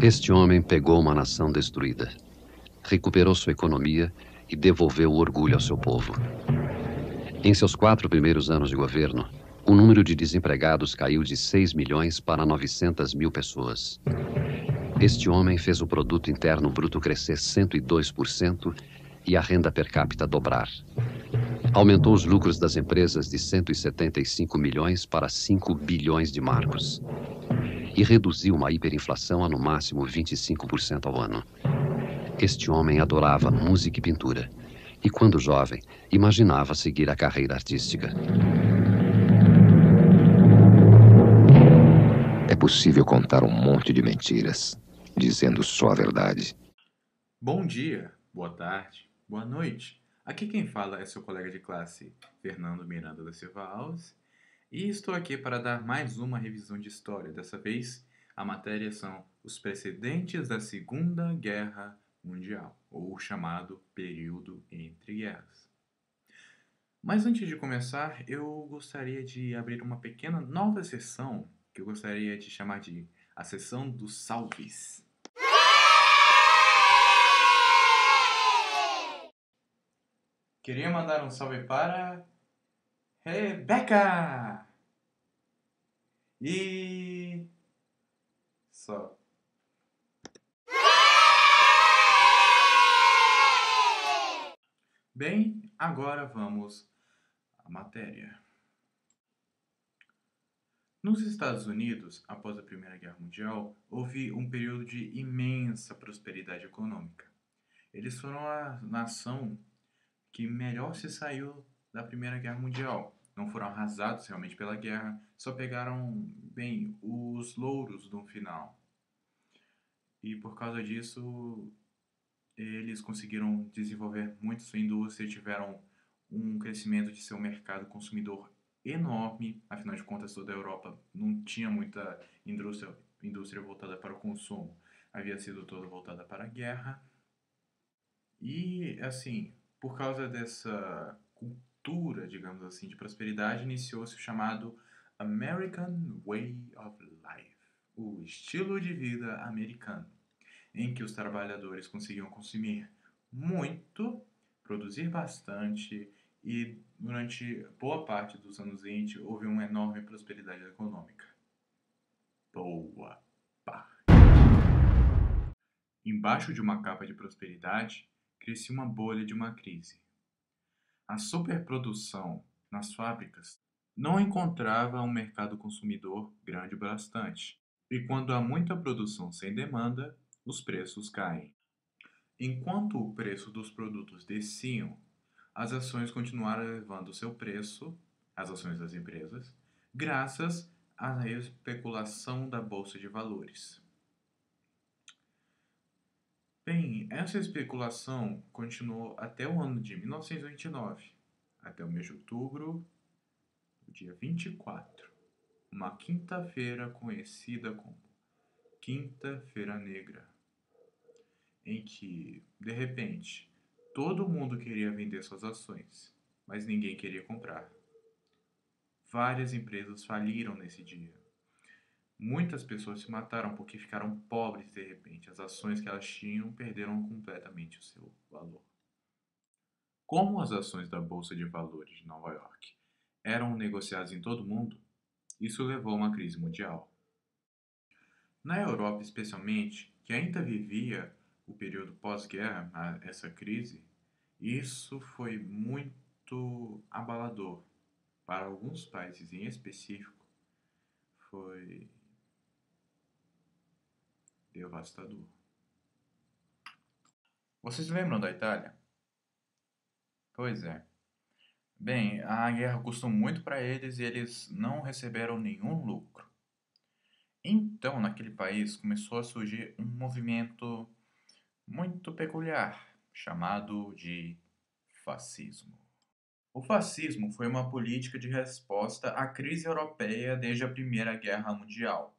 Este homem pegou uma nação destruída, recuperou sua economia e devolveu o orgulho ao seu povo. Em seus 4 primeiros anos de governo, o número de desempregados caiu de 6 milhões para 900 mil pessoas. Este homem fez o produto interno bruto crescer 102% e a renda per capita dobrar. Aumentou os lucros das empresas de 175 milhões para 5 bilhões de marcos. E reduziu uma hiperinflação a no máximo 25% ao ano. Este homem adorava música e pintura. E quando jovem, imaginava seguir a carreira artística. É possível contar um monte de mentiras, dizendo só a verdade. Bom dia, boa tarde, boa noite. Aqui quem fala é seu colega de classe, Fernando Miranda da Silva Alves, e estou aqui para dar mais uma revisão de história. Dessa vez, a matéria são os precedentes da Segunda Guerra Mundial, ou chamado período entre guerras. Mas antes de começar, eu gostaria de abrir uma pequena nova seção que eu gostaria de chamar de a seção dos salves. Queria mandar um salve para Rebeca! E só. Bem, agora vamos à matéria. Nos Estados Unidos, após a Primeira Guerra Mundial, houve um período de imensa prosperidade econômica. Eles foram a nação que melhor se saiu da Primeira Guerra Mundial. Não foram arrasados realmente pela guerra, só pegaram, bem, os louros no final. E por causa disso, eles conseguiram desenvolver muito sua indústria, tiveram um crescimento de seu mercado consumidor enorme. Afinal de contas, toda a Europa não tinha muita indústria voltada para o consumo. Havia sido toda voltada para a guerra. E, assim, por causa dessa cultura, digamos assim, de prosperidade, iniciou-se o chamado American Way of Life, o estilo de vida americano, em que os trabalhadores conseguiam consumir muito, produzir bastante e durante boa parte dos anos 20 houve uma enorme prosperidade econômica. Boa parte. Embaixo de uma capa de prosperidade, crescia uma bolha de uma crise. A superprodução nas fábricas não encontrava um mercado consumidor grande bastante. E quando há muita produção sem demanda, os preços caem. Enquanto o preço dos produtos desciam, as ações continuaram elevando seu preço, as ações das empresas, graças à especulação da bolsa de valores. Bem, essa especulação continuou até o ano de 1929, até o mês de outubro, do dia 24, uma quinta-feira conhecida como Quinta-feira Negra, em que, de repente, todo mundo queria vender suas ações, mas ninguém queria comprar. Várias empresas faliram nesse dia. Muitas pessoas se mataram porque ficaram pobres de repente. As ações que elas tinham perderam completamente o seu valor. Como as ações da Bolsa de Valores de Nova York eram negociadas em todo o mundo, isso levou a uma crise mundial. Na Europa, especialmente, que ainda vivia o período pós-guerra, essa crise, isso foi muito abalador. Para alguns países em específico, foi devastador. Vocês lembram da Itália? Pois é. Bem, a guerra custou muito para eles e eles não receberam nenhum lucro. Então, naquele país começou a surgir um movimento muito peculiar, chamado de fascismo. O fascismo foi uma política de resposta à crise europeia desde a Primeira Guerra Mundial.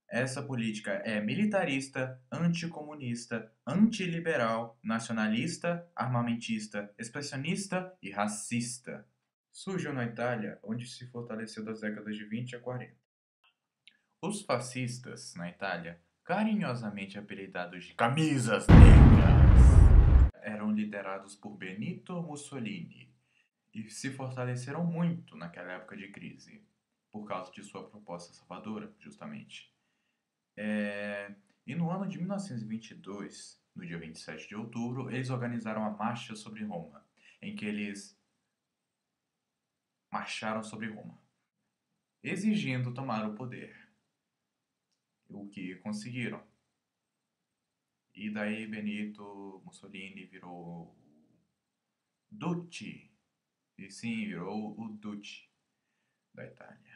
Essa política é militarista, anticomunista, antiliberal, nacionalista, armamentista, expressionista e racista. Surgiu na Itália, onde se fortaleceu das décadas de 20 a 40. Os fascistas, na Itália, carinhosamente apelidados de Camisas Negras, eram liderados por Benito Mussolini e se fortaleceram muito naquela época de crise, por causa de sua proposta salvadora, justamente. E no ano de 1922, no dia 27 de outubro, eles organizaram a Marcha sobre Roma, em que eles marcharam sobre Roma, exigindo tomar o poder, o que conseguiram. E daí Benito Mussolini virou Duce, e sim, virou o Duce da Itália.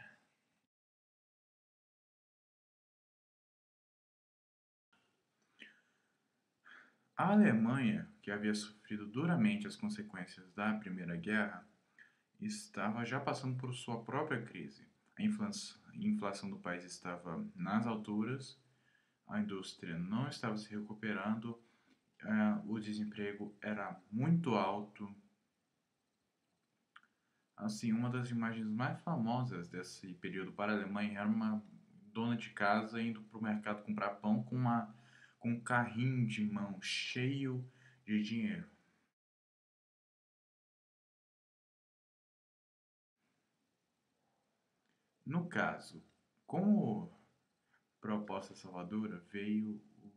A Alemanha, que havia sofrido duramente as consequências da Primeira Guerra, estava já passando por sua própria crise. A inflação do país estava nas alturas, a indústria não estava se recuperando, o desemprego era muito alto. Assim, uma das imagens mais famosas desse período para a Alemanha era uma dona de casa indo para o mercado comprar pão com um carrinho de mão cheio de dinheiro. No caso, como proposta salvadora veio o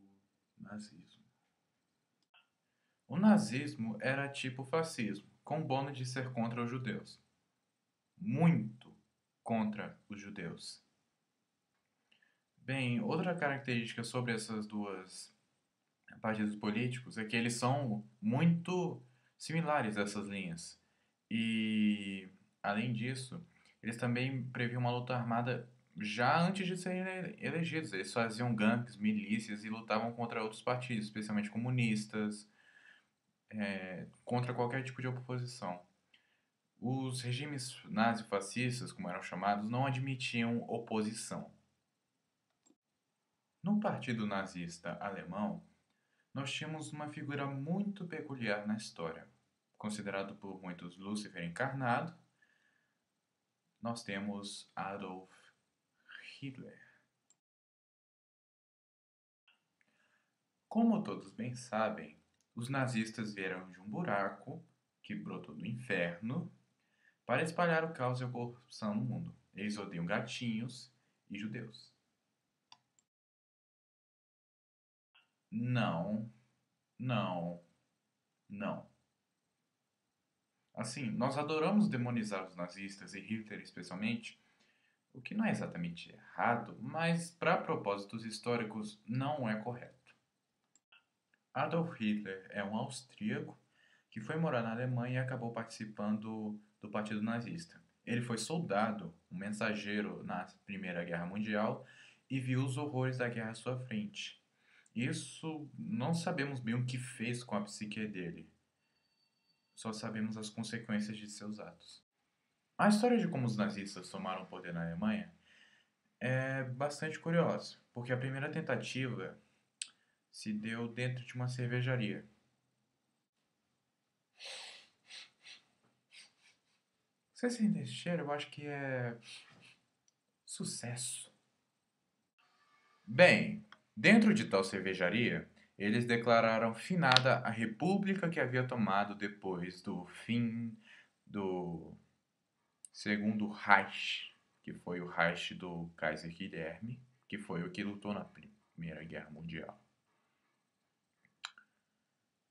nazismo. O nazismo era tipo fascismo, com o bônus de ser contra os judeus. Muito contra os judeus. Bem, outra característica sobre essas duas partidos políticos é que eles são muito similares a essas linhas. E, além disso, eles também previam uma luta armada já antes de serem elegidos. Eles faziam gangues, milícias e lutavam contra outros partidos, especialmente comunistas, contra qualquer tipo de oposição. Os regimes nazi-fascistas, como eram chamados, não admitiam oposição. No Partido Nazista Alemão, nós tínhamos uma figura muito peculiar na história. Considerado por muitos Lúcifer encarnado, nós temos Adolf Hitler. Como todos bem sabem, os nazistas vieram de um buraco que brotou do inferno para espalhar o caos e a corrupção no mundo. Eles odeiam gatinhos e judeus. Não, não, não. Assim, nós adoramos demonizar os nazistas e Hitler especialmente, o que não é exatamente errado, mas para propósitos históricos não é correto. Adolf Hitler é um austríaco que foi morar na Alemanha e acabou participando do Partido Nazista. Ele foi soldado, um mensageiro na Primeira Guerra Mundial e viu os horrores da guerra à sua frente. Isso não sabemos bem o que fez com a psique dele. Só sabemos as consequências de seus atos. A história de como os nazistas tomaram o poder na Alemanha é bastante curiosa, porque a primeira tentativa se deu dentro de uma cervejaria. Se você sente esse cheiro, eu acho que é sucesso. Bem, dentro de tal cervejaria, eles declararam finada a república que havia tomado depois do fim do Segundo Reich, que foi o Reich do Kaiser Guilherme, que foi o que lutou na Primeira Guerra Mundial.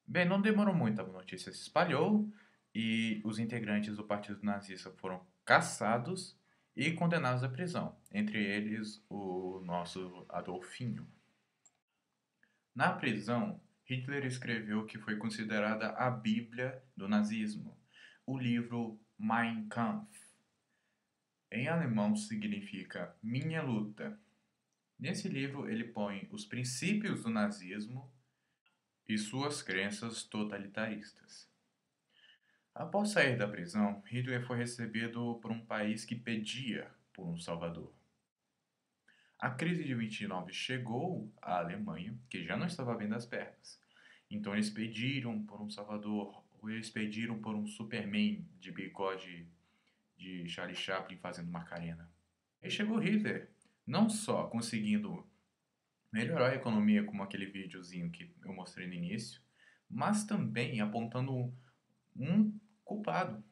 Bem, não demorou muito, a notícia se espalhou e os integrantes do Partido Nazista foram caçados e condenados à prisão, entre eles o nosso Adolfinho. Na prisão, Hitler escreveu o que foi considerada a Bíblia do nazismo, o livro Mein Kampf. Em alemão significa Minha Luta. Nesse livro ele põe os princípios do nazismo e suas crenças totalitaristas. Após sair da prisão, Hitler foi recebido por um país que pedia por um salvador. A crise de 29 chegou à Alemanha, que já não estava bem das pernas. Então eles pediram por um salvador, ou eles pediram por um Superman de bigode de Charlie Chaplin fazendo Macarena. E chegou Hitler, não só conseguindo melhorou a economia, como aquele videozinho que eu mostrei no início, mas também apontando um culpado.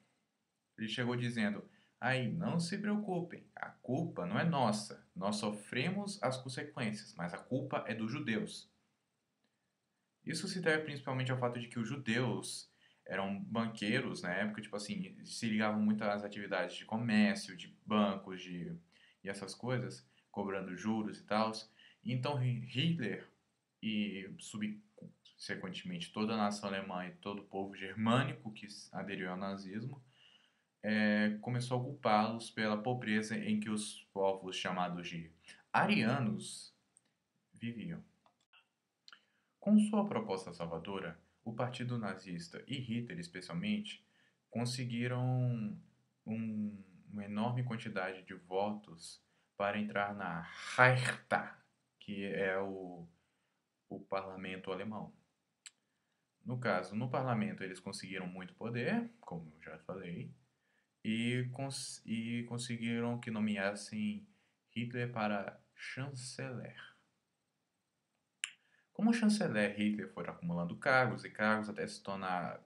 Ele chegou dizendo: aí, não se preocupem, a culpa não é nossa, nós sofremos as consequências, mas a culpa é dos judeus. Isso se deve principalmente ao fato de que os judeus eram banqueiros na época, tipo assim, se ligavam muito às atividades de comércio, de bancos, e essas coisas, cobrando juros e tal. Então Hitler e subsequentemente toda a nação alemã e todo o povo germânico que aderiu ao nazismo começou a culpá-los pela pobreza em que os povos chamados de arianos viviam. Com sua proposta salvadora, o Partido Nazista e Hitler, especialmente, conseguiram uma enorme quantidade de votos para entrar na Reichstag, que é o parlamento alemão. No caso, no parlamento eles conseguiram muito poder, como eu já falei, e conseguiram que nomeassem Hitler para chanceler. Como chanceler, Hitler foi acumulando cargos e cargos até se tornar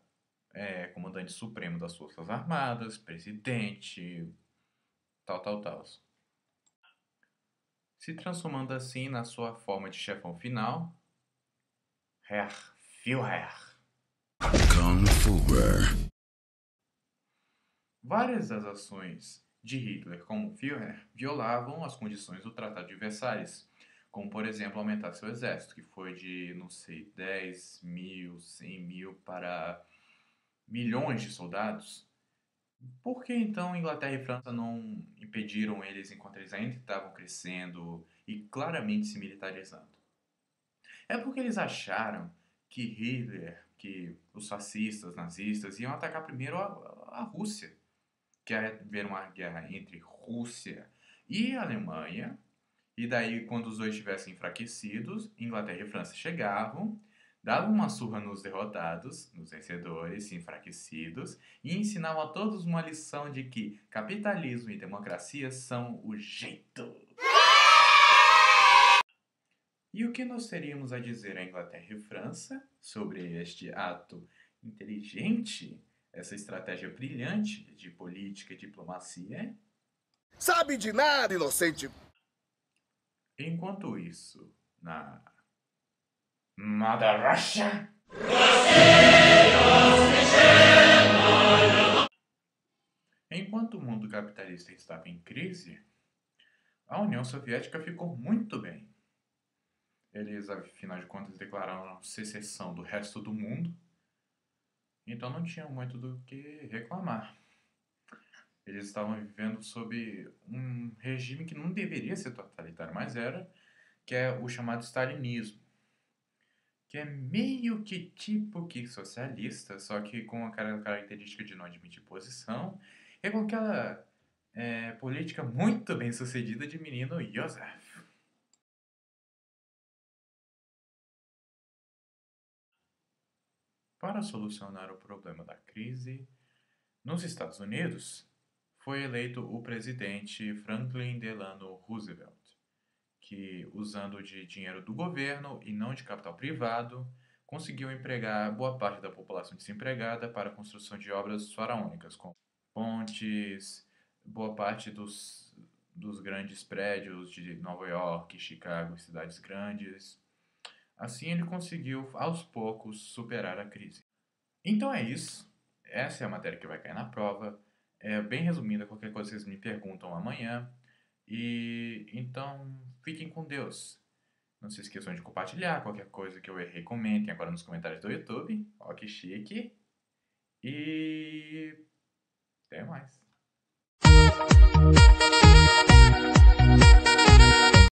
comandante supremo das Forças Armadas, presidente, tal. Se transformando assim na sua forma de chefão final, Herr Führer. Kung Fu. Várias das ações de Hitler como Führer violavam as condições do Tratado de Versalhes, como, por exemplo, aumentar seu exército, que foi de, não sei, 10 mil, 100 mil para milhões de soldados. Por que então Inglaterra e França não impediram eles enquanto eles ainda estavam crescendo e claramente se militarizando? É porque eles acharam que Hitler, que os fascistas, nazistas, iam atacar primeiro a Rússia. Que ia haver uma guerra entre Rússia e Alemanha, e daí, quando os dois estivessem enfraquecidos, Inglaterra e França chegavam, davam uma surra nos derrotados, nos vencedores enfraquecidos, e ensinavam a todos uma lição de que capitalismo e democracia são o jeito. E o que nós teríamos a dizer a Inglaterra e França sobre este ato inteligente, essa estratégia brilhante de política e diplomacia? Sabe de nada, inocente! Enquanto isso, na Mother Russia, enquanto o mundo capitalista estava em crise, a União Soviética ficou muito bem. Eles, afinal de contas, declararam secessão do resto do mundo, então não tinham muito do que reclamar. Eles estavam vivendo sob um regime que não deveria ser totalitário, mas era, que é o chamado stalinismo, que é meio que tipo que socialista, só que com a característica de não admitir posição, e com aquela política muito bem sucedida de menino Joseph. Para solucionar o problema da crise, nos Estados Unidos, foi eleito o presidente Franklin Delano Roosevelt, que, usando de dinheiro do governo e não de capital privado, conseguiu empregar boa parte da população desempregada para a construção de obras faraônicas, como pontes, boa parte dos grandes prédios de Nova York, Chicago, cidades grandes. Assim ele conseguiu, aos poucos, superar a crise. Então é isso. Essa é a matéria que vai cair na prova. É bem resumida, qualquer coisa vocês me perguntam amanhã. E então, fiquem com Deus. Não se esqueçam de compartilhar qualquer coisa que eu errei, comentem agora nos comentários do YouTube. Ó, que chique. E até mais.